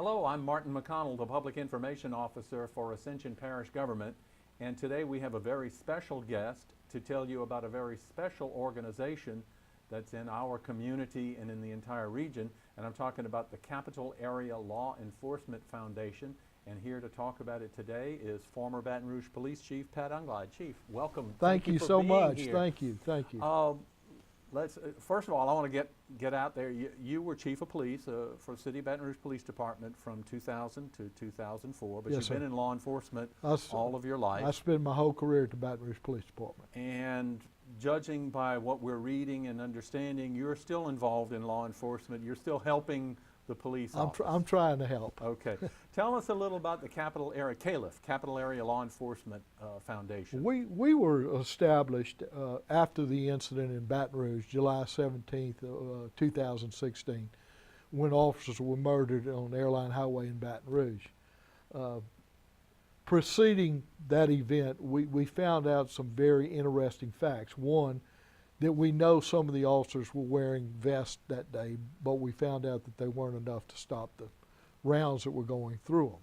Hello, I'm Martin McConnell, the Public Information Officer for Ascension Parish Government, and today we have a very special guest to tell you about a very special organization that's in our community and in the entire region, and I'm talking about the Capital Area Law Enforcement Foundation, and here to talk about it today is former Baton Rouge Police Chief Pat Unglide. Chief, welcome. Thank you for so being much. here. Thank you. Thank you. First of all, I want to get out there. You were Chief of Police for City of Baton Rouge Police Department from 2000 to 2004, but Yes, you've sir. been in law enforcement s- all of your life. I spent my whole career at the Baton Rouge Police Department. And judging by what we're reading and understanding, you're still involved in law enforcement. You're still helping the police office. I'm trying to help. Okay. Tell us a little about the Capital Area, CALEF, Capital Area Law Enforcement Foundation. We were established after the incident in Baton Rouge, July 17th, 2016, when officers were murdered on Airline Highway in Baton Rouge. Preceding that event, we found out some very interesting facts. One, that we know some of the officers were wearing vests that day, but we found out that they weren't enough to stop the rounds that were going through them.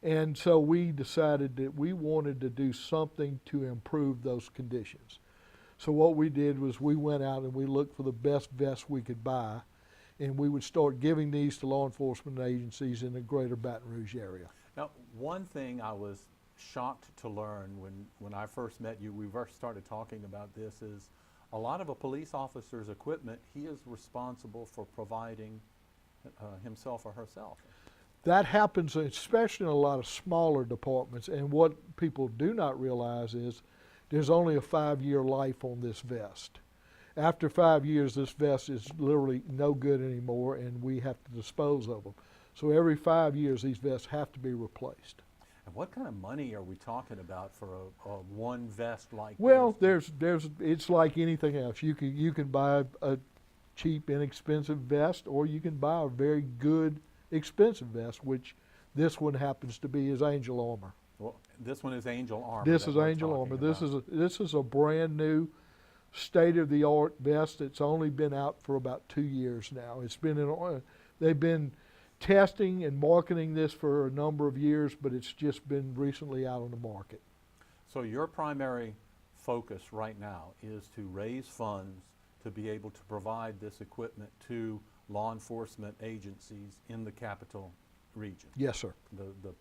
And so we decided that we wanted to do something to improve those conditions. So what we did was we went out and we looked for the best vests we could buy, and we would start giving these to law enforcement agencies in the greater Baton Rouge area. Now, one thing I was shocked to learn when I first met you, we first started talking about this, is a lot of a police officer's equipment, he is responsible for providing himself or herself. That happens especially in a lot of smaller departments, and what people do not realize is there's only a 5-year life on this vest. After 5 years, this vest is literally no good anymore, and we have to dispose of them. So every 5 years, these vests have to be replaced. And what kind of money are we talking about for a one vest like Well, this? it's like anything else. You can buy a cheap, inexpensive vest, or you can buy a very good, expensive vest, which this one happens to be is Angel Armor. Well, this one is Angel Armor. This that is we're Angel talking Armor. about. This is a brand new, state-of-the-art vest. It's only been out for about 2 years now. They've been testing and marketing this for a number of years, but it's just been recently out on the market. So your primary focus right now is to raise funds to be able to provide this equipment to law enforcement agencies in the capital region. Yes, sir. The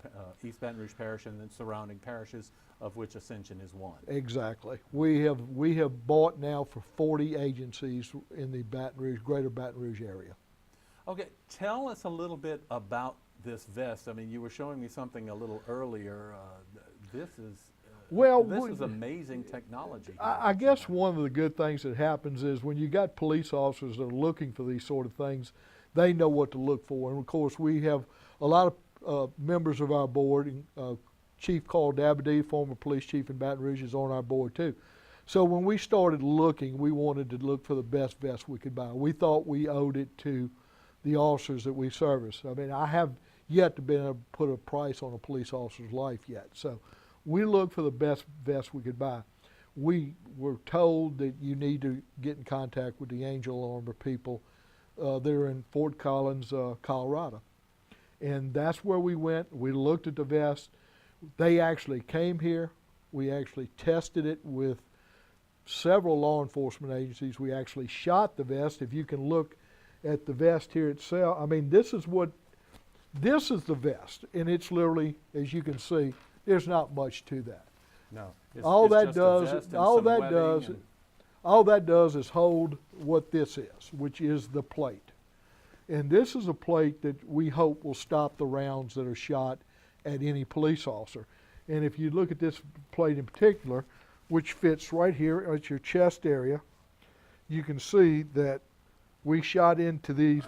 East Baton Rouge Parish and the surrounding parishes, of which Ascension is one. Exactly. We have bought now for 40 agencies in the greater Baton Rouge area. Okay, tell us a little bit about this vest. I mean, you were showing me something a little earlier. This is amazing technology. I guess one of the good things that happens is when you got police officers that are looking for these sort of things, they know what to look for. And of course, we have a lot of members of our board. Chief Carl Dabadie, former police chief in Baton Rouge, is on our board too. So when we started looking, we wanted to look for the best vest we could buy. We thought we owed it to the officers that we service. I mean, I have yet to be able to put a price on a police officer's life yet. So we looked for the best vest we could buy. We were told that you need to get in contact with the Angel Armor people that are in Fort Collins, Colorado. And that's where we went. We looked at the vest. They actually came here. We actually tested it with several law enforcement agencies. We actually shot the vest. If you can look at the vest here itself, I mean, this is the vest, and it's literally, as you can see, there's not much to that. No, All that does is hold what this is, which is the plate. And this is a plate that we hope will stop the rounds that are shot at any police officer. And if you look at this plate in particular, which fits right here at your chest area, you can see that we shot into these.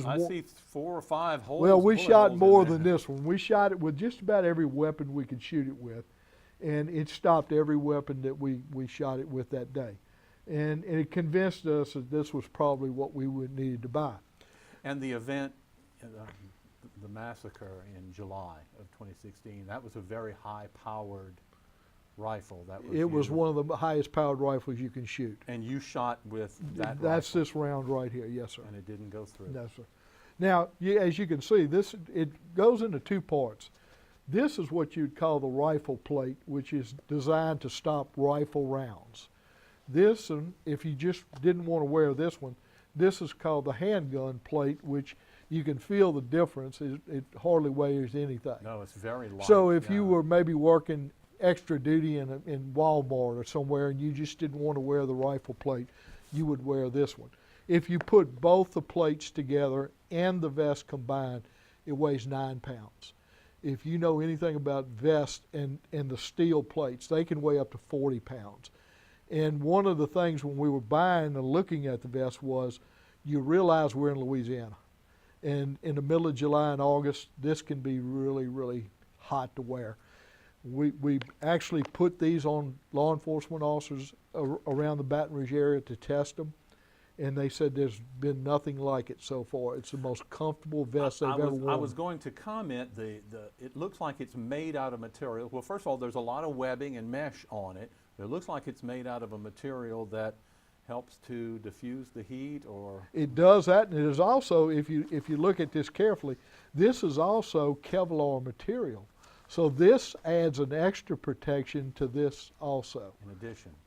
I see 4 or 5 holes. Well, we bullet shot holes more in than there. this one. We shot it with just about every weapon we could shoot it with, and it stopped every weapon that we shot it with that day. And it convinced us that this was probably what we would needed to buy. And the event, the massacre in July of 2016, that was a very high-powered rifle. It was one of the highest powered rifles you can shoot. And you shot with that That's rifle. this round right here, yes, sir. And it didn't go through. No, sir. Now, as you can see, it goes into two parts. This is what you'd call the rifle plate, which is designed to stop rifle rounds. This, and if you just didn't want to wear this one, this is called the handgun plate, which you can feel the difference. It hardly weighs anything. No, it's very light. So if you yeah. were maybe working extra duty in Walmart or somewhere and you just didn't want to wear the rifle plate, you would wear this one. If you put both the plates together and the vest combined, it weighs 9 pounds. If you know anything about vests and the steel plates, they can weigh up to 40 pounds. And one of the things when we were buying and looking at the vest was you realize we're in Louisiana. And in the middle of July and August, this can be really, really hot to wear. We actually put these on law enforcement officers around the Baton Rouge area to test them, and they said there's been nothing like it so far. It's the most comfortable vest they've ever worn. I was going to comment, it looks like it's made out of material. Well, first of all, there's a lot of webbing and mesh on it. It looks like it's made out of a material that helps to diffuse the heat, or it does that, and it is also, if you look at this carefully, this is also Kevlar material. So this adds an extra protection to this also.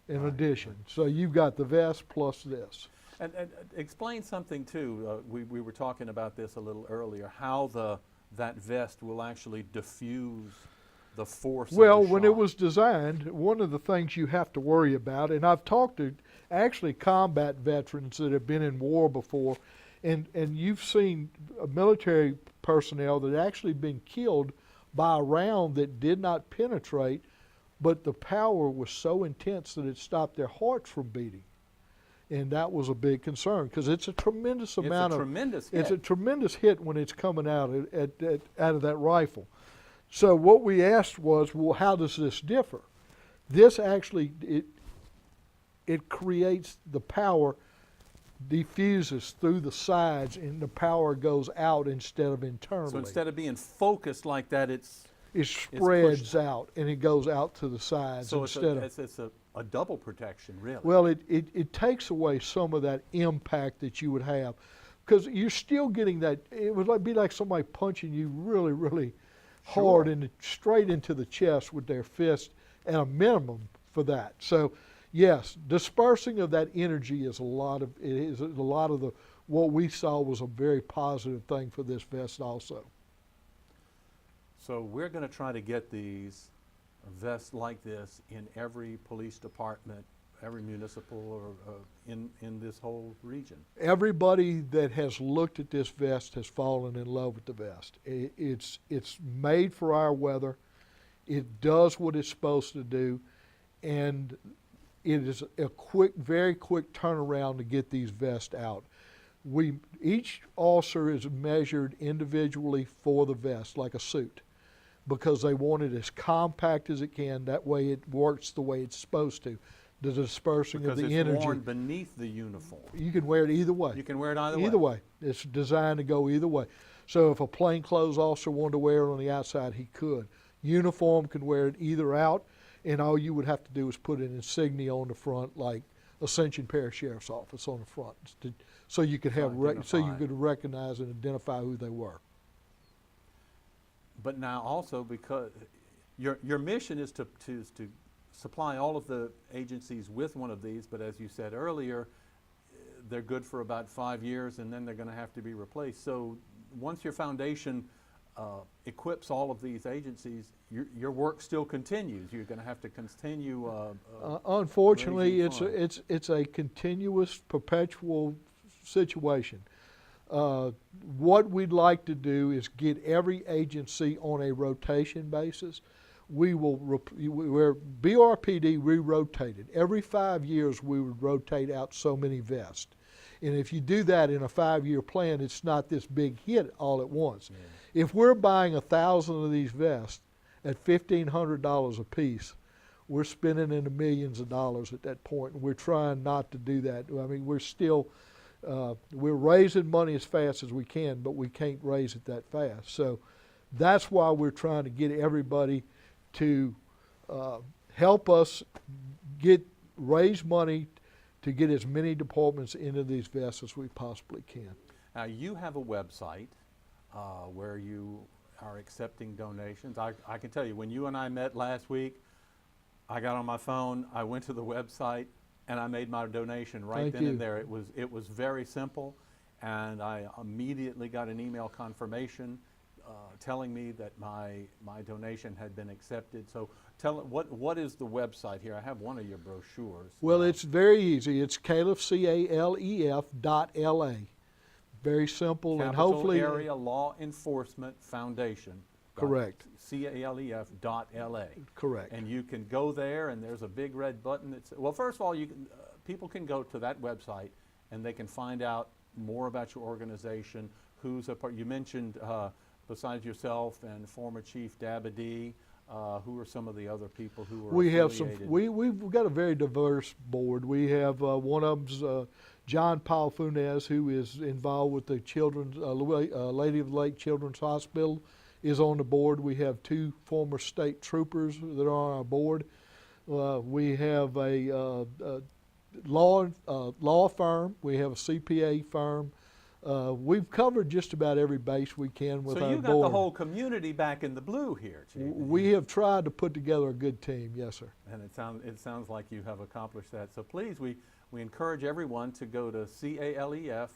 In addition. So you've got the vest plus this. And explain something too. We were talking about this a little earlier. How that vest will actually diffuse the force. Well, of the when shot. it was designed, one of the things you have to worry about, and I've talked to actually combat veterans that have been in war before, and you've seen military personnel that actually been killed by a round that did not penetrate, but the power was so intense that it stopped their hearts from beating. And that was a big concern because it's a tremendous amount of tremendous it's hit. a tremendous hit when it's coming out out of that rifle. So what we asked was, well, how does this differ? This actually it creates the power, diffuses through the sides, and the power goes out instead of internally. So instead of being focused like that, it spreads out and it goes out to the sides so instead it's a double protection, really. Well, it takes away some of that impact that you would have, because you're still getting that. It would be like somebody punching you really, really hard and straight into the chest with their fist at a minimum for that. So, yes, dispersing of that energy is a lot of what we saw was a very positive thing for this vest also. So we're going to try to get these vests like this in every police department, every municipal, or in this whole region. Everybody that has looked at this vest has fallen in love with the vest. It's made for our weather. It does what it's supposed to do, and it is a very quick turnaround to get these vests out. Each officer is measured individually for the vest, like a suit, because they want it as compact as it can. That way it works the way it's supposed to. The dispersing of the energy. Because it's worn beneath the uniform. You can wear it either way. You can wear it either way. Either way. It's designed to go either way. So if a plainclothes officer wanted to wear it on the outside, he could. Uniform can wear it either out, and all you would have to do is put an insignia on the front, like Ascension Parish Sheriff's Office on the front, so you could so you could recognize and identify who they were. But now also, because your mission is to supply all of the agencies with one of these, but as you said earlier, they're good for about 5 years and then they're going to have to be replaced. So once your foundation equips all of these agencies, your work still continues. You're going to have to continue. Unfortunately, it's a continuous, perpetual situation. What we'd like to do is get every agency on a rotation basis. We're BRPD, we rotated. Every 5 years we would rotate out so many vests. And if you do that in a 5-year plan, it's not this big hit all at once. Yeah. If we're buying 1,000 of these vests at $1,500 a piece, we're spending in the millions of dollars at that point, and we're trying not to do that. I mean, we're still, we're raising money as fast as we can, but we can't raise it that fast. So that's why we're trying to get everybody to help us raise money to get as many departments into these vests as we possibly can. Now, you have a website where you are accepting donations. I can tell you, when you and I met last week, I got on my phone, I went to the website, and I made my donation right Thank then you. and there. It was very simple, and I immediately got an email confirmation telling me that my donation had been accepted. So what is the website here? I have one of your brochures. Well, it's very easy. It's CALEF, CALEF.LA. Very simple, and Capital hopefully Area Law Enforcement Foundation. Correct. CALEF.LA. Correct. And you can go there, and there's a big red button that's, well, first of all, people can go to that website and they can find out more about your organization, who's a part. You mentioned, besides yourself and former Chief Dabadee, who are some of the other people who are we have affiliated? we've got a very diverse board. We have one of them's John Paul Funes, who is involved with the Children's Lady of the Lake Children's Hospital, is on the board. We have two former state troopers that are on our board. We have a law firm. We have a CPA firm. We've covered just about every base we can with our board. So you got the whole community back in the blue here, Chief. We have tried to put together a good team, yes, sir. And it sounds like you have accomplished that. So please, we encourage everyone to go to calef.la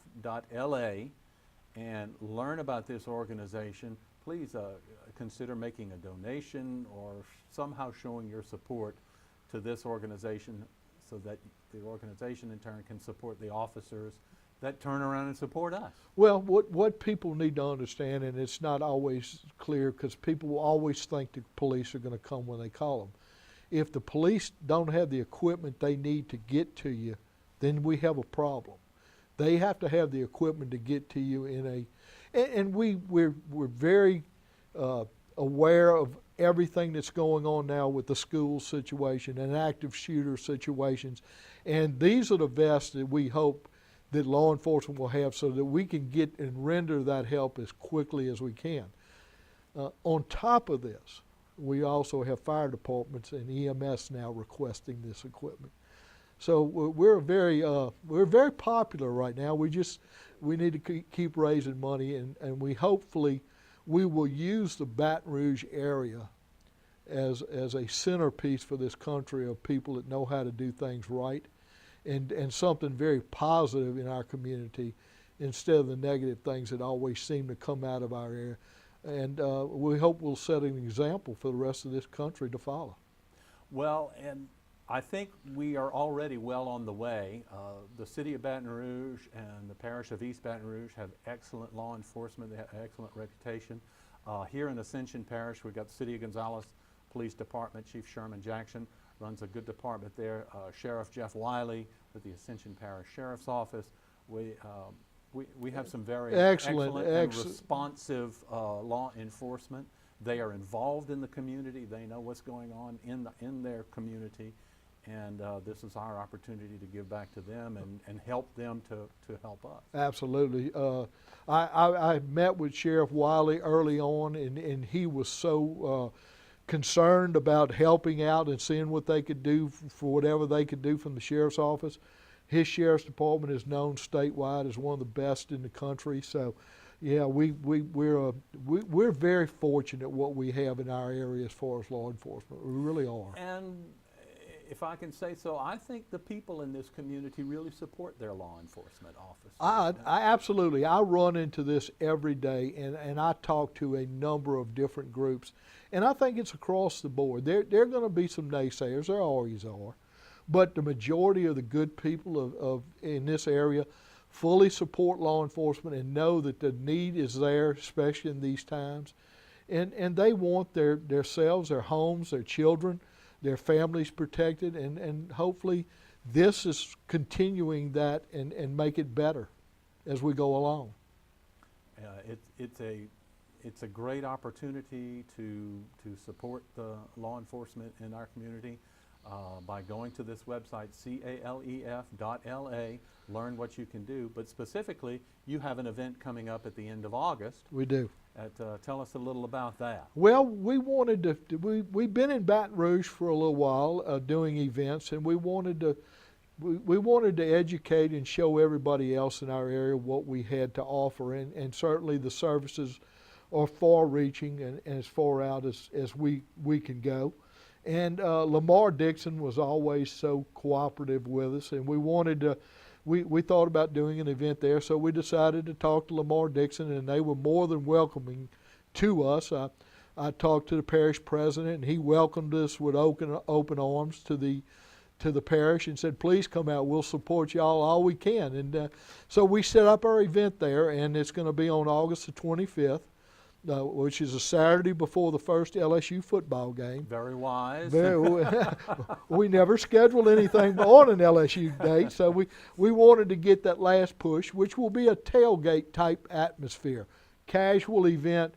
and learn about this organization. Please consider making a donation or somehow showing your support to this organization so that the organization in turn can support the officers that turn around and support us. Well, what people need to understand, and it's not always clear because people will always think the police are going to come when they call them. If the police don't have the equipment they need to get to you, then we have a problem. They have to have the equipment to get to you and we're very aware of everything that's going on now with the school situation and active shooter situations. And these are the vests that we hope that law enforcement will have so that we can get and render that help as quickly as we can. On top of this, we also have fire departments and EMS now requesting this equipment. So we're very popular right now. We need to keep raising money, and we hopefully we will use the Baton Rouge area as a centerpiece for this country of people that know how to do things right, and something very positive in our community instead of the negative things that always seem to come out of our area. And we hope we'll set an example for the rest of this country to follow. Well, and I think we are already well on the way. The city of Baton Rouge and the parish of East Baton Rouge have excellent law enforcement. They have an excellent reputation. Here in Ascension Parish, we've got the City of Gonzales Police Department. Chief Sherman Jackson runs a good department there. Sheriff Jeff Wiley with the Ascension Parish Sheriff's Office. We have some very excellent and responsive law enforcement. They are involved in the community. They know what's going on in their community. And this is our opportunity to give back to them and help them to help us. Absolutely. I met with Sheriff Wiley early on, and he was so concerned about helping out and seeing what they could do for whatever they could do from the sheriff's office. His sheriff's department is known statewide as one of the best in the country. So, yeah, we're very fortunate what we have in our area as far as law enforcement. We really are. And if I can say so, I think the people in this community really support their law enforcement officers. I absolutely. I run into this every day, and I talk to a number of different groups, and I think it's across the board. There are going to be some naysayers. There always are. But the majority of the good people in this area fully support law enforcement and know that the need is there, especially in these times. And they want themselves, their homes, their children, their families protected, and hopefully this is continuing that and make it better as we go along. It's a great opportunity to support the law enforcement in our community by going to this website, calef.la, learn what you can do. But specifically, you have an event coming up at the end of August. We do. Tell us a little about that. Well, we wanted to, we've been in Baton Rouge for a little while doing events, and we wanted to we wanted to educate and show everybody else in our area what we had to offer, and certainly the services are far-reaching and as far out as we can go. And Lamar Dixon was always so cooperative with us, and we wanted to, we thought about doing an event there, so we decided to talk to Lamar Dixon, and they were more than welcoming to us. I talked to the parish president, and he welcomed us with open arms to the parish and said, please come out, we'll support y'all all we can. And so we set up our event there, and it's going to be on August the 25th. Which is a Saturday before the first LSU football game. Very wise. We never scheduled anything on an LSU date, so we wanted to get that last push, which will be a tailgate type atmosphere, casual event.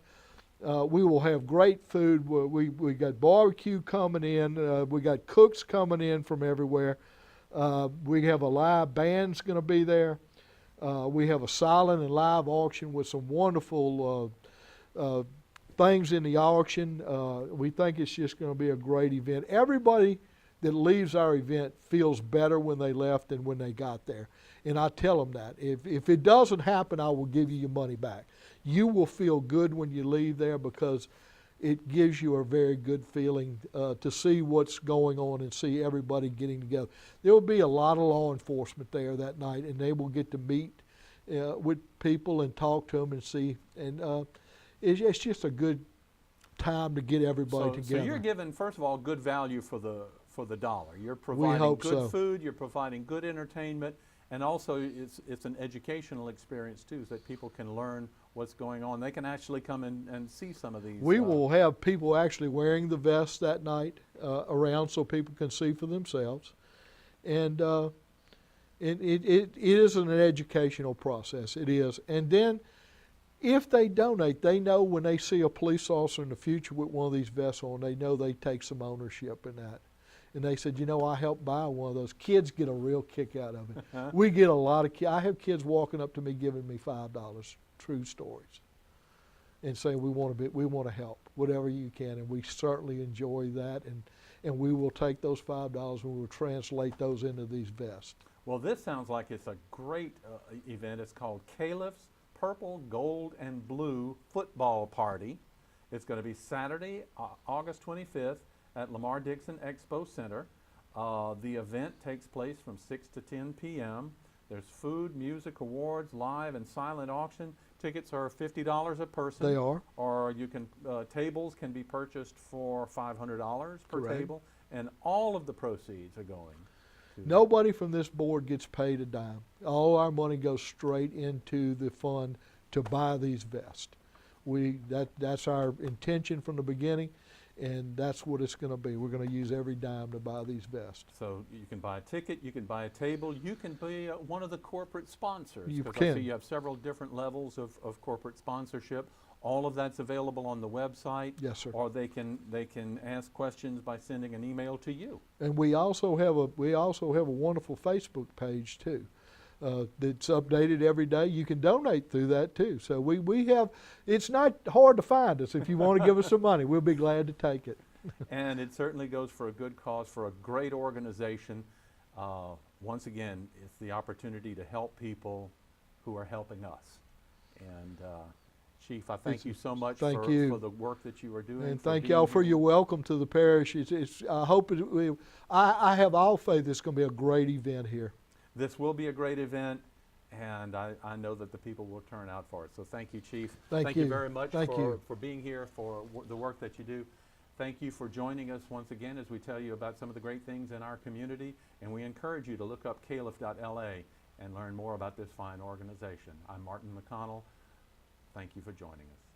We will have great food. We got barbecue coming in. We got cooks coming in from everywhere. We have a live band's going to be there. We have a silent and live auction with some wonderful things in the auction. We think it's just going to be a great event. Everybody that leaves our event feels better when they left than when they got there. And I tell them that. If it doesn't happen, I will give you your money back. You will feel good when you leave there because it gives you a very good feeling to see what's going on and see everybody getting together. There will be a lot of law enforcement there that night, and they will get to meet with people and talk to them and see. And it's just a good time to get everybody together. So you're giving, first of all, good value for the dollar. You're providing good food, you're providing good entertainment, and also it's an educational experience too, so that people can learn what's going on. They can actually come and see some of these. We will have people actually wearing the vests that night around so people can see for themselves. And it is an educational process, it is. And then if they donate, they know when they see a police officer in the future with one of these vests on, they know they take some ownership in that. And they said, you know, I helped buy one of those. Kids get a real kick out of it. We get a lot of kids. I have kids walking up to me giving me $5, true stories, and saying we want to help, whatever you can. And we certainly enjoy that. And we will take those $5 and we will translate those into these vests. Well, this sounds like it's a great event. It's called CALEF's Purple, Gold, and Blue Football Party. It's going to be Saturday, August 25th at Lamar Dixon Expo Center. The event takes place from 6 to 10 p.m. There's food, music, awards, live and silent auction. Tickets are $50 a person. They are. Or you can tables can be purchased for $500 per Correct. table, and all of the proceeds are going. Nobody from this board gets paid a dime. All our money goes straight into the fund to buy these vests. That's our intention from the beginning, and that's what it's going to be. We're going to use every dime to buy these vests. So you can buy a ticket, you can buy a table, you can be one of the corporate sponsors. You because can. I see you have several different levels of corporate sponsorship. All of that's available on the website. Yes, sir. Or they can ask questions by sending an email to you. And we also have a wonderful Facebook page too. That's updated every day. You can donate through that too. So we have, it's not hard to find us. If you want to give us some money, we'll be glad to take it. And it certainly goes for a good cause, for a great organization. Once again, it's the opportunity to help people who are helping us. And Chief, I thank you so much for the work that you are doing. And thank y'all for your welcome to the parish. I hope I have all faith it's going to be a great event here. This will be a great event, and I know that the people will turn out for it. So thank you, Chief. Thank you very much for being here, for the work that you do. Thank you for joining us once again as we tell you about some of the great things in our community, and we encourage you to look up calef.la and learn more about this fine organization. I'm Martin McConnell. Thank you for joining us.